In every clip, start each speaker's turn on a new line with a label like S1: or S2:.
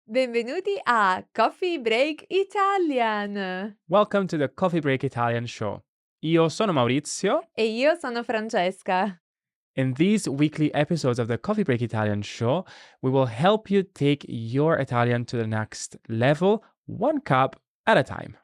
S1: Benvenuti a Coffee Break Italian!
S2: Welcome to the Coffee Break Italian show. Io sono Maurizio.
S1: E io sono Francesca.
S2: In these weekly episodes of the Coffee Break Italian show, we will help you take your Italian to the next level, one cup at a time.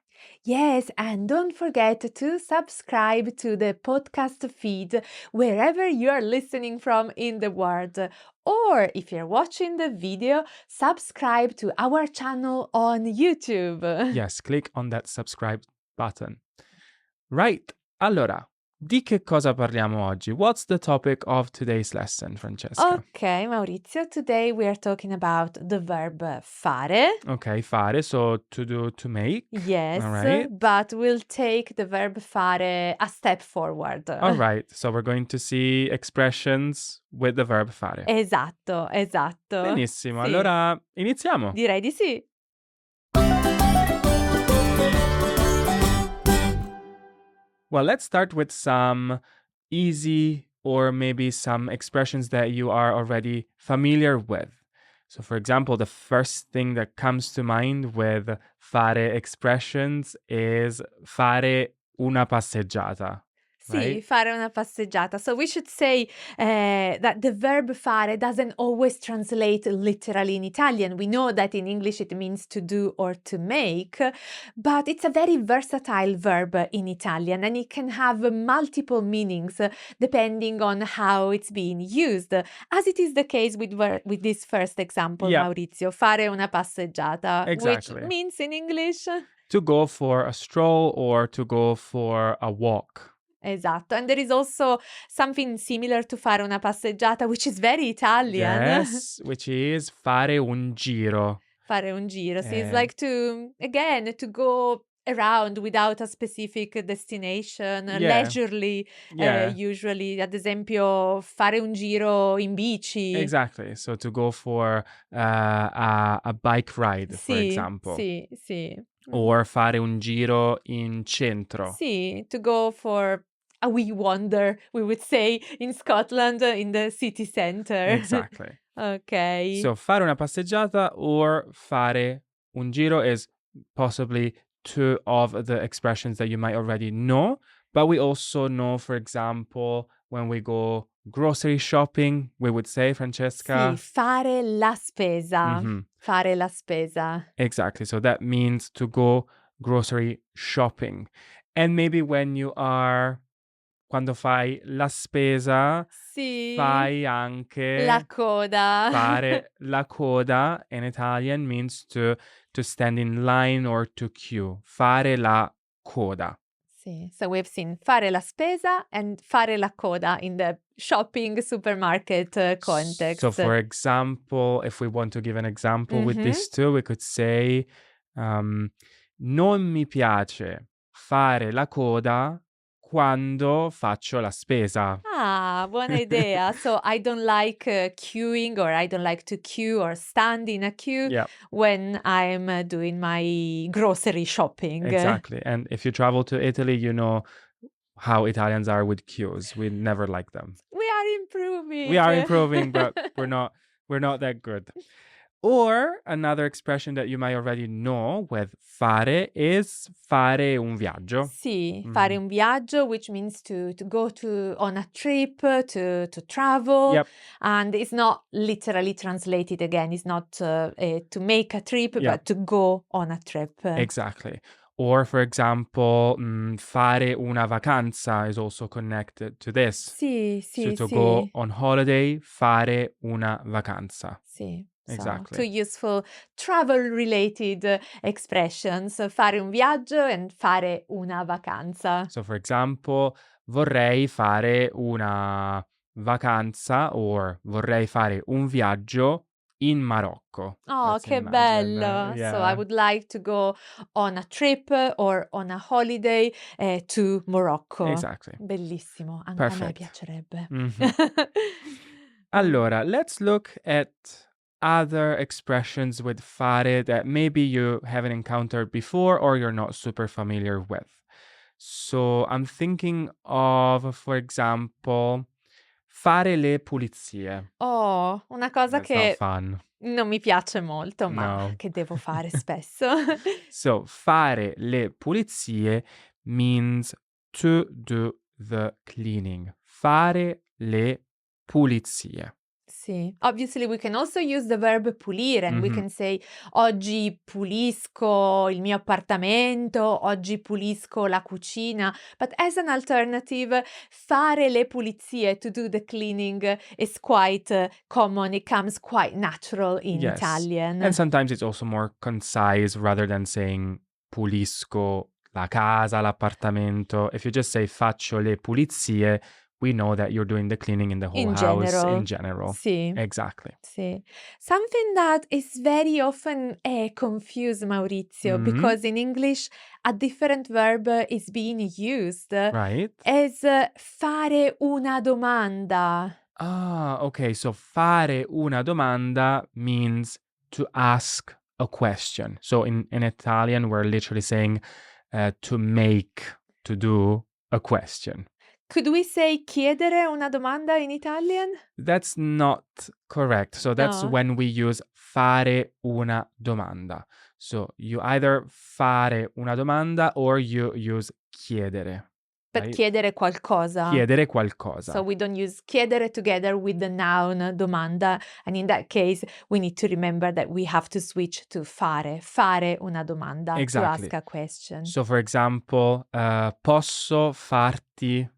S1: Yes, and don't forget to subscribe to the podcast feed wherever you are listening from in the world. Or if you're watching the video, subscribe to our channel on YouTube.
S2: Yes, click on that subscribe button. Right, allora, di che cosa parliamo oggi? What's the topic of today's lesson, Francesca?
S1: Okay, Maurizio, today we are talking about the verb fare.
S2: Okay, fare, so to do, to make.
S1: Yes,
S2: All right.
S1: but we'll take the verb fare a step forward.
S2: All right, so we're going to see expressions with the verb fare.
S1: Esatto.
S2: Benissimo,
S1: Sì,
S2: allora iniziamo.
S1: direi di sì.
S2: Well, let's start with some easy or maybe some expressions that you are already familiar with. So, for example, the first thing that comes to mind with fare expressions is fare una passeggiata,
S1: Sì,
S2: right?
S1: fare una passeggiata. So we should say that the verb fare doesn't always translate literally in Italian. We know that in English it means to do or to make, but it's a very versatile verb in Italian and it can have multiple meanings depending on how it's being used, as it is the case with this first example,
S2: Yeah.
S1: Maurizio, fare una passeggiata,
S2: Exactly.
S1: which means in English.
S2: To go for a stroll or to go for a walk.
S1: Esatto, and there is also something similar to fare una passeggiata, which is very Italian.
S2: Yes, which is fare un giro.
S1: Fare un giro. So it's
S2: Eh.
S1: like to go around without a specific destination,
S2: Yeah.
S1: leisurely,
S2: Yeah.
S1: usually, ad esempio, fare un giro in bici.
S2: Exactly. So to go for a bike ride, for
S1: Sì,
S2: example.
S1: sì.
S2: Or fare un giro in centro.
S1: Sì, to go for a wee wander, we would say in Scotland, in the city center.
S2: Exactly.
S1: Okay.
S2: So fare una passeggiata or fare un giro is possibly two of the expressions that you might already know. But we also know, for example, when we go grocery shopping, we would say, Francesca.
S1: Sì, fare la spesa.
S2: Mhm.
S1: Fare la spesa.
S2: Exactly. So that means to go grocery shopping. And maybe quando fai la spesa,
S1: Sì.
S2: fai anche
S1: La coda.
S2: fare la coda in Italian means to stand in line or to queue. Fare la coda.
S1: Sì. So we've seen fare la spesa and fare la coda in the shopping supermarket context.
S2: So, for example, if we want to give an example with
S1: Mhm.
S2: these two, we could say, non mi piace fare la coda quando faccio la spesa.
S1: Ah, buona idea. So I don't like queuing, or I don't like to queue or stand in a queue
S2: Yeah,
S1: when I'm doing my grocery shopping.
S2: exactly. And if you travel to Italy, you know how Italians are with queues. We never like them.
S1: We are improving.
S2: We are improving, but we're not that good. Or another expression that you might already know with fare is fare un viaggio.
S1: Sì, fare un viaggio, which means to go on a trip, to travel.
S2: Yep.
S1: And it's not literally translated again. It's not to make a trip,
S2: Yeah.
S1: but to go on a trip.
S2: Exactly. Or, for example, fare una vacanza is also connected to this.
S1: Sì,
S2: So to go on holiday, fare una vacanza.
S1: Sì.
S2: Exactly.
S1: So, two useful travel-related expressions, fare un viaggio and fare una vacanza.
S2: So, for example, vorrei fare una vacanza or vorrei fare un viaggio in Marocco.
S1: Oh,
S2: Let's
S1: che
S2: imagine,
S1: bello! So I
S2: yeah.
S1: would like to go on a trip or on a holiday to Morocco.
S2: Exactly.
S1: Bellissimo, anche a me
S2: Perfect.
S1: piacerebbe.
S2: Allora, let's look at other expressions with fare that maybe you haven't encountered before or you're not super familiar with. So I'm thinking of, for example, fare le pulizie.
S1: Oh, una cosa
S2: That's not
S1: che
S2: fun.
S1: Non mi piace molto, ma
S2: No.
S1: che devo fare spesso.
S2: So, fare le pulizie means to do the cleaning. Fare le pulizie.
S1: Sì. Obviously we can also use the verb pulire and we
S2: Mhm.
S1: can say oggi pulisco il mio appartamento, oggi pulisco la cucina, but as an alternative, fare le pulizie, to do the cleaning is quite common. It comes quite natural in
S2: Yes. And
S1: Italian.
S2: sometimes it's also more concise rather than saying pulisco la casa, l'appartamento. If you just say faccio le pulizie, we know that you're doing the cleaning in the whole
S1: In
S2: house in
S1: general.
S2: general.
S1: Sì.
S2: Exactly.
S1: Sì. Something that is very often confused, Maurizio,
S2: Mhm.
S1: because in English a different verb is being used
S2: Right.
S1: as fare una domanda.
S2: Ah, okay. So fare una domanda means to ask a question. So in Italian, we're literally saying to make, to do a question.
S1: Could we say chiedere una domanda in Italian?
S2: That's not correct. So that's
S1: No,
S2: when we use fare una domanda. So you either fare una domanda or you use chiedere,
S1: but
S2: right?
S1: chiedere qualcosa.
S2: Chiedere
S1: So
S2: qualcosa.
S1: we don't use chiedere together with the noun domanda. And in that case, we need to remember that we have to switch to fare una domanda, to ask
S2: Exactly.
S1: a question.
S2: So for example, posso farti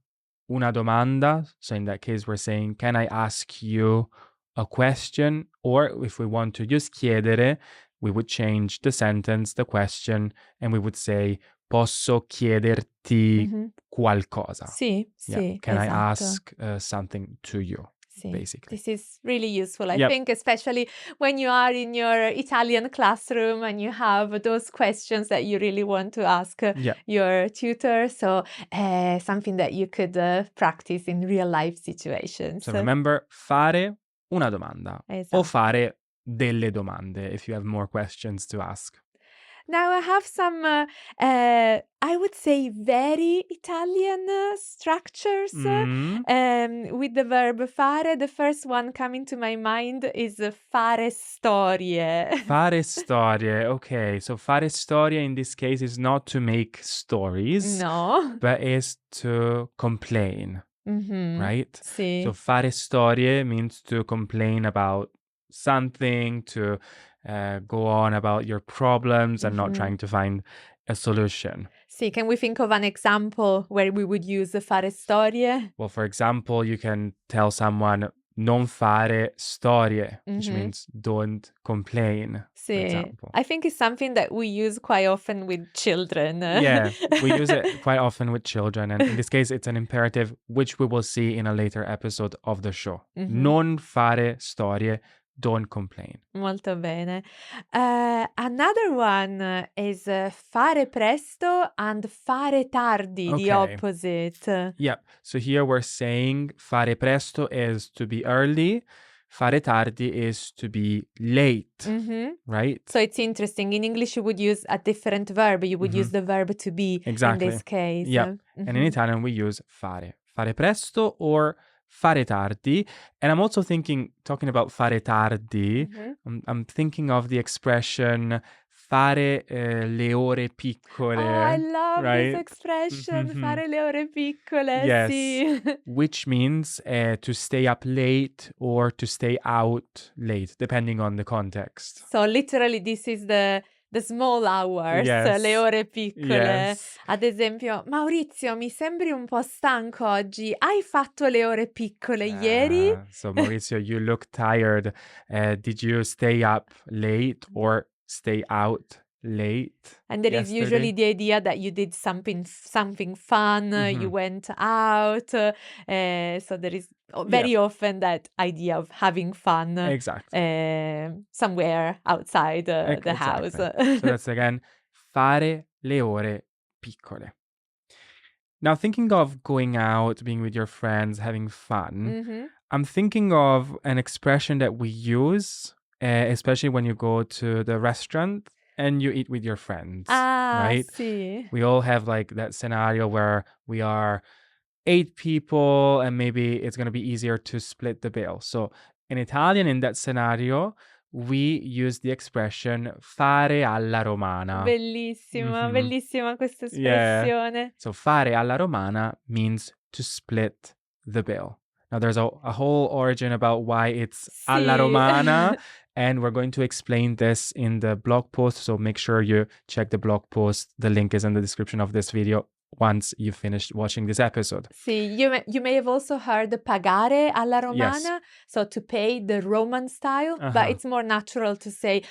S2: una domanda? So in that case, we're saying, can I ask you a question? Or if we want to use chiedere, we would change the sentence, the question, and we would say, posso chiederti
S1: Mhm.
S2: qualcosa?
S1: Sì,
S2: Yeah.
S1: sì,
S2: Can I
S1: esatto.
S2: ask something to you,
S1: Sì,
S2: basically?
S1: this is really useful. I
S2: Yep.
S1: think especially when you are in your Italian classroom and you have those questions that you really want to ask
S2: Yeah.
S1: your tutor. So something that you could practice in real life situations.
S2: So remember, fare una domanda o
S1: Esatto.
S2: fare delle domande if you have more questions to ask.
S1: Now I have some, I would say, very Italian structures
S2: Mm.
S1: with the verb fare. The first one coming to my mind is fare storie.
S2: Fare storie. Okay, so fare storie in this case is not to make stories,
S1: No.
S2: but is to complain,
S1: Mhm.
S2: right? So
S1: Sì.
S2: fare storie means to complain about something, to go on about your problems and not
S1: Mhm.
S2: trying to find a solution.
S1: Sì, can we think of an example where we would use fare storie?
S2: Well, for example, you can tell someone non fare storie, which
S1: Mhm.
S2: means don't complain, for
S1: Sì.
S2: example.
S1: I think it's something that we use quite often with children.
S2: Yeah, we use it quite often with children, and in this case, it's an imperative which we will see in a later episode of the show.
S1: Mhm.
S2: Non fare storie, don't complain.
S1: Molto bene. Another one is fare presto and fare tardi, the
S2: Okay.
S1: opposite.
S2: Yep. So here we're saying fare presto is to be early, fare tardi is to be late,
S1: Mhm.
S2: right?
S1: So it's interesting. In English, you would use a different verb. You would
S2: Mhm.
S1: use the verb to be in
S2: Exactly.
S1: this case.
S2: Yep. And in
S1: Mhm.
S2: Italian, we use fare. Fare presto or fare tardi. And I'm also talking about fare tardi,
S1: Mhm.
S2: I'm thinking of the expression fare le ore
S1: Oh, I
S2: piccole,
S1: love this
S2: right?
S1: expression,
S2: Mhm.
S1: fare le ore piccole,
S2: Yes.
S1: sì.
S2: Which means to stay up late or to stay out late, depending on the context.
S1: So literally this is the small hours, le
S2: Yes.
S1: ore piccole.
S2: Yes.
S1: Ad esempio, Maurizio, mi sembri un po' stanco oggi. Hai fatto le ore piccole ieri?
S2: So Maurizio, you look tired. Did you stay up late or stay out late
S1: And there is usually
S2: yesterday?
S1: the idea that you did something fun, you
S2: Mhm.
S1: went out. So there is
S2: Yeah,
S1: very often that idea of having fun
S2: exactly.
S1: somewhere outside the house.
S2: Exactly. So that's again fare le ore piccole. Now, thinking of going out, being with your friends, having fun,
S1: Mhm.
S2: I'm thinking of an expression that we use, especially when you go to the restaurant and you eat with your friends,
S1: Ah,
S2: right?
S1: sì.
S2: We all have like that scenario where we are 8 people and maybe it's going to be easier to split the bill. So in Italian, in that scenario, we use the expression fare alla romana.
S1: Bellissima,
S2: Mhm.
S1: bellissima questa
S2: Yeah.
S1: espressione.
S2: So fare alla romana means to split the bill. Now there's a whole origin about why it's alla
S1: Sì.
S2: romana, and we're going to explain this in the blog post. So make sure you check the blog post. The link is in the description of this video once you've finished watching this episode.
S1: Sì, you may have also heard pagare alla
S2: Yes.
S1: romana, so to pay the Roman style, but
S2: Uh-huh.
S1: it's more natural to say,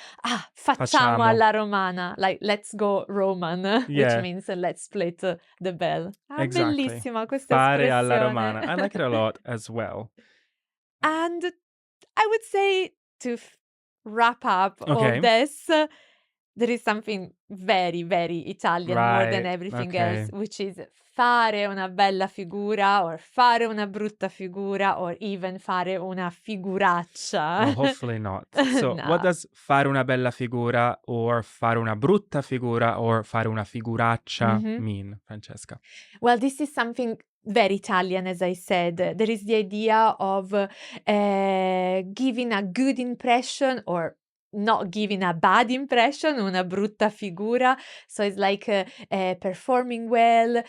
S1: facciamo
S2: Facciamo.
S1: alla romana, like let's go Roman, which
S2: Yeah.
S1: means let's split the bill.
S2: Exactly.
S1: Bellissima questa
S2: Fare alla
S1: espressione.
S2: romana. I like it a lot as well.
S1: And I would say to wrap up all
S2: Okay.
S1: this, there is something very, very Italian more than
S2: Right.
S1: everything
S2: Okay.
S1: else, which is fare una bella figura, or fare una brutta figura, or even fare una figuraccia.
S2: Well, hopefully not. So,
S1: No.
S2: what does fare una bella figura or fare una brutta figura or fare una figuraccia mean, Francesca?
S1: Well, this is something very Italian, as I said. There is the idea of giving a good impression or not giving a bad impression, una brutta figura. So it's like performing well,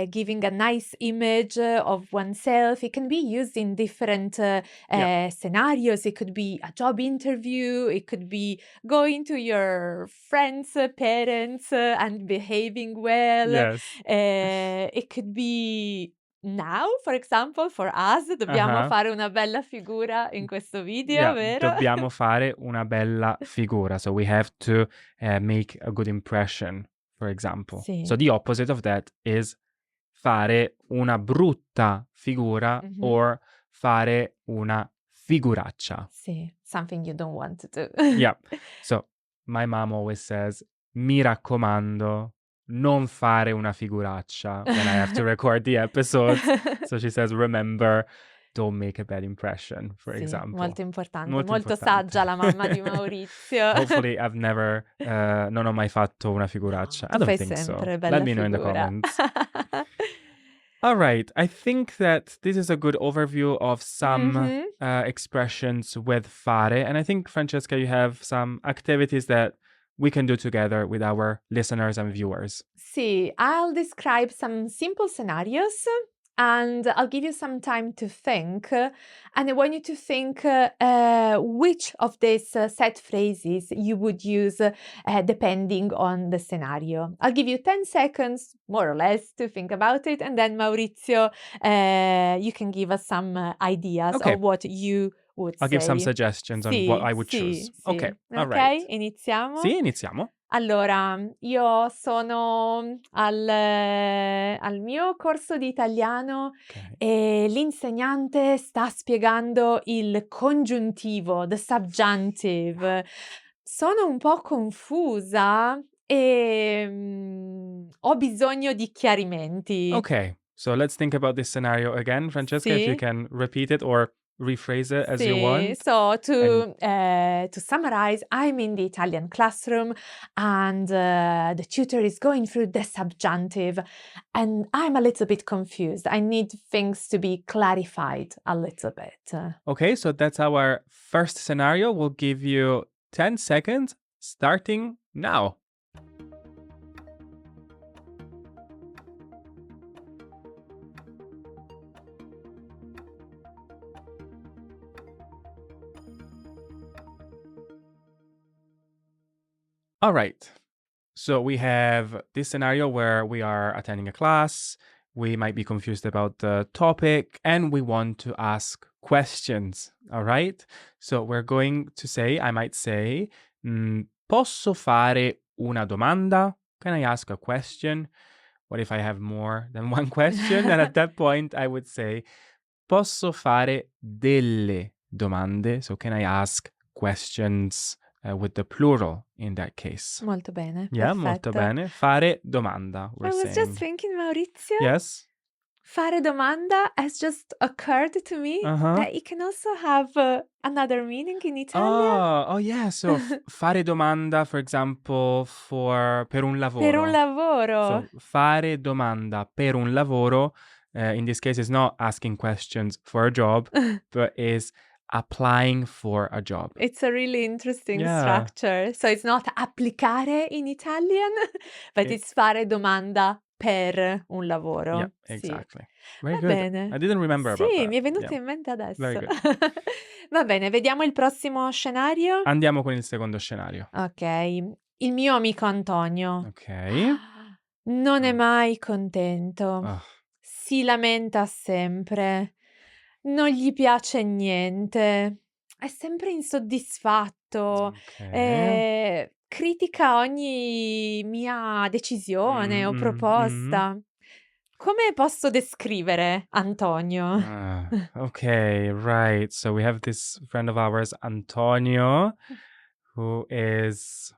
S1: giving a nice image of oneself. It can be used in different scenarios. It could be a job interview. It could be going to your friends' parents and behaving well.
S2: Yes.
S1: It could be now, for example, for us, dobbiamo fare una bella figura in questo video, vero?
S2: Dobbiamo fare una bella figura. So we have to make a good impression, for example.
S1: Sì.
S2: So the opposite of that is fare una brutta figura or fare una figuraccia.
S1: Sì, something you don't want to do.
S2: Yeah. So my mom always says, mi raccomando, non fare una figuraccia when I have to record the episodes. So she says, remember, don't make a bad impression, for example.
S1: Molto importante,
S2: Molto
S1: molto
S2: importante.
S1: saggia la mamma di Maurizio.
S2: Hopefully I've never, non ho mai fatto una figuraccia. I
S1: Tu
S2: don't
S1: fai
S2: think so.
S1: sempre bella
S2: Let me know in the
S1: figura.
S2: comments. All right. I think that this is a good overview of some expressions with fare. And I think, Francesca, you have some activities that we can do together with our listeners and viewers.
S1: Sì, I'll describe some simple scenarios and I'll give you some time to think. And I want you to think which of these set phrases you would use depending on the scenario. I'll give you 10 seconds, more or less, to think about it. And then, Maurizio, you can give us some ideas of what you would say.
S2: I'll give some suggestions on what I would choose.
S1: Sì.
S2: Okay, all right.
S1: Iniziamo?
S2: Sì, iniziamo.
S1: Allora, io sono al mio corso di italiano e l'insegnante sta spiegando il congiuntivo, the subjunctive. Sono un po' confusa e ho bisogno di chiarimenti.
S2: Okay, so let's think about this scenario again. Francesca, if you can repeat it or rephrase it as you want.
S1: So to summarize, I'm in the Italian classroom and the tutor is going through the subjunctive and I'm a little bit confused. I need things to be clarified a little bit.
S2: Okay, so that's our first scenario. We'll give you 10 seconds starting now. All right. So we have this scenario where we are attending a class, we might be confused about the topic, and we want to ask questions. All right. So we're going to say, I might say, posso fare una domanda? Can I ask a question? What if I have more than one question? And at that point, I would say, posso fare delle domande? So can I ask questions? With the plural in that case.
S1: Molto bene.
S2: Yeah,
S1: Perfetto.
S2: molto bene. Fare domanda, we're saying.
S1: I was just thinking, Maurizio.
S2: Yes?
S1: Fare domanda has just occurred to me that it can also have another meaning in Italian.
S2: Oh yeah. So fare domanda, for example, per un lavoro.
S1: Per un lavoro.
S2: So fare domanda per un lavoro, in this case, is not asking questions for a job, but is applying for a job.
S1: It's a really interesting
S2: Yeah.
S1: structure. So it's not applicare in Italian, but
S2: It-
S1: it's fare domanda per un lavoro.
S2: Yeah,
S1: Sì.
S2: exactly. Very
S1: Va
S2: good.
S1: bene.
S2: I didn't remember about
S1: Sì,
S2: that.
S1: mi è venuto
S2: Yeah.
S1: in mente
S2: Very
S1: adesso.
S2: good.
S1: Va bene, vediamo il prossimo scenario.
S2: Andiamo con il secondo scenario.
S1: Ok, il mio amico Antonio
S2: Ok.
S1: non è mai contento,
S2: Ah,
S1: si lamenta sempre, non gli piace niente, è sempre insoddisfatto,
S2: ok.
S1: critica ogni mia decisione o
S2: Mhm.
S1: proposta. Come posso descrivere Antonio?
S2: Okay, right. So we have this friend of ours, Antonio, who is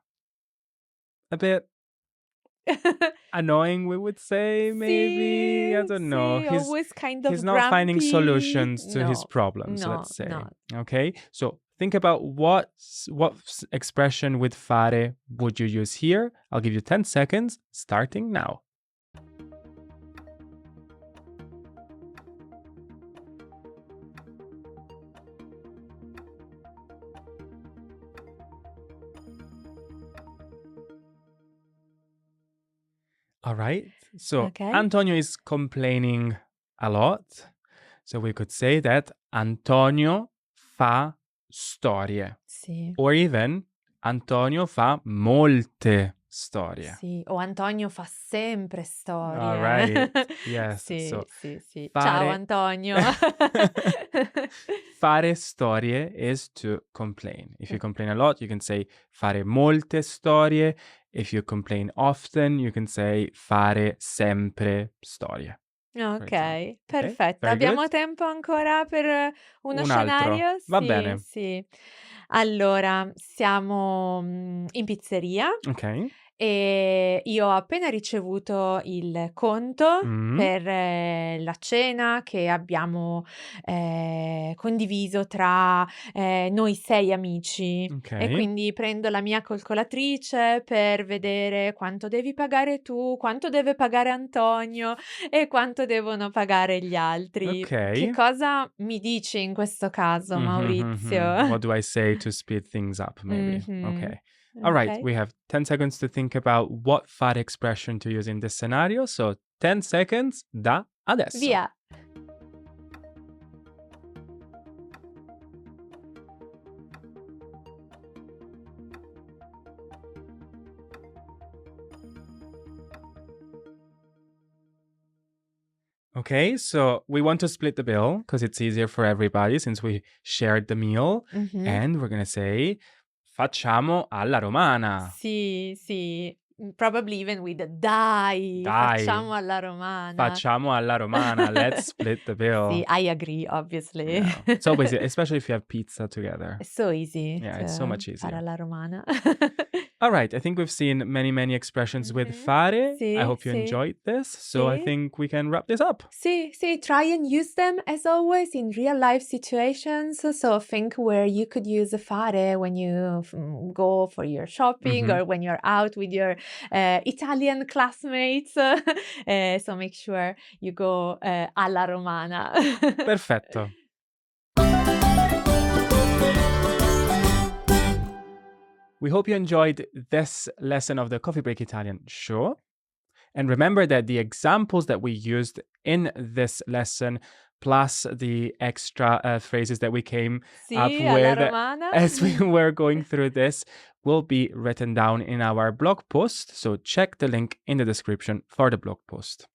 S2: a bit annoying, we would say, maybe. I
S1: Sì,
S2: don't know.
S1: sì, always kind
S2: He's
S1: of
S2: not finding
S1: grumpy.
S2: solutions to his
S1: No,
S2: problems,
S1: no,
S2: let's say.
S1: no.
S2: Okay, so think about what expression with fare would you use here. I'll give you 10 seconds, starting now. All right. So
S1: Okay.
S2: Antonio is complaining a lot. So we could say that Antonio fa storie.
S1: Sì,
S2: Or even Antonio fa molte storie.
S1: sì. O Antonio fa sempre storie.
S2: All right. Yes.
S1: Sì,
S2: So
S1: sì, sì. Ciao
S2: fare
S1: Antonio.
S2: fare storie is to complain. If you complain a lot, you can say fare molte storie. If you complain often, you can say fare sempre storie.
S1: Ok,
S2: Okay,
S1: perfetto.
S2: very
S1: Abbiamo
S2: good.
S1: tempo ancora per uno
S2: Un altro.
S1: scenario?
S2: Va
S1: Sì,
S2: bene.
S1: sì. Allora, siamo in pizzeria
S2: Ok.
S1: e io ho appena ricevuto il conto
S2: Mm.
S1: per la cena che abbiamo condiviso tra noi 6 amici. E
S2: Ok.
S1: quindi prendo la mia calcolatrice per vedere quanto devi pagare tu, quanto deve pagare Antonio e quanto devono pagare gli altri. Che
S2: Ok.
S1: cosa mi dici in questo caso, Maurizio?
S2: What do I say to speed things up, maybe?
S1: Mh-mh.
S2: Okay. All right.
S1: Okay.
S2: We have 10 seconds to think about what fare expression to use in this scenario. So 10 seconds da adesso.
S1: Via.
S2: Okay, so we want to split the bill because it's easier for everybody since we shared the meal.
S1: Mh-mh.
S2: And we're going to say facciamo alla romana.
S1: Sì, sì. Probably even with the dai,
S2: Dai,
S1: facciamo alla romana.
S2: facciamo alla romana. Let's split the bill.
S1: Sì, I agree, obviously.
S2: Yeah. It's always, especially if you have pizza together.
S1: It's so easy
S2: Yeah,
S1: to
S2: it's so much
S1: fare
S2: easier.
S1: alla romana.
S2: All right, I think we've seen many expressions with fare.
S1: Sì,
S2: I hope you
S1: sì.
S2: enjoyed this. So I
S1: Sì.
S2: think we can wrap this up.
S1: Sì, sì, try and use them as always in real life situations. So think where you could use a fare when you go for your shopping or when you're out with your Italian classmates. So make sure you go alla romana.
S2: Perfetto. We hope you enjoyed this lesson of the Coffee Break Italian show. And remember that the examples that we used in this lesson, plus the extra phrases that we came up
S1: Sì, alla
S2: with
S1: romana.
S2: as we were going through this, will be written down in our blog post. So check the link in the description for the blog post.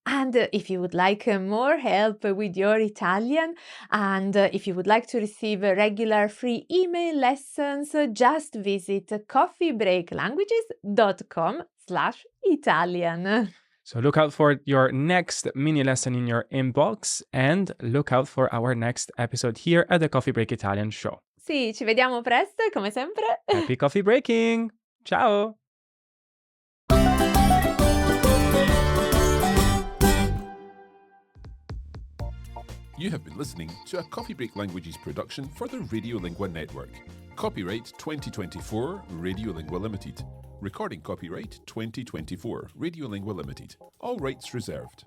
S1: And if you would like more help with your Italian, and if you would like to receive regular free email lessons, just visit coffeebreaklanguages.com/Italian.
S2: So look out for your next mini lesson in your inbox and look out for our next episode here at the Coffee Break Italian show.
S1: Sì, ci vediamo presto e come sempre.
S2: Happy coffee breaking! Ciao!
S3: You have been listening to a Coffee Break Languages production for the Radiolingua Network. Copyright 2024 Radiolingua Limited. Recording copyright 2024 Radiolingua Limited. All rights reserved.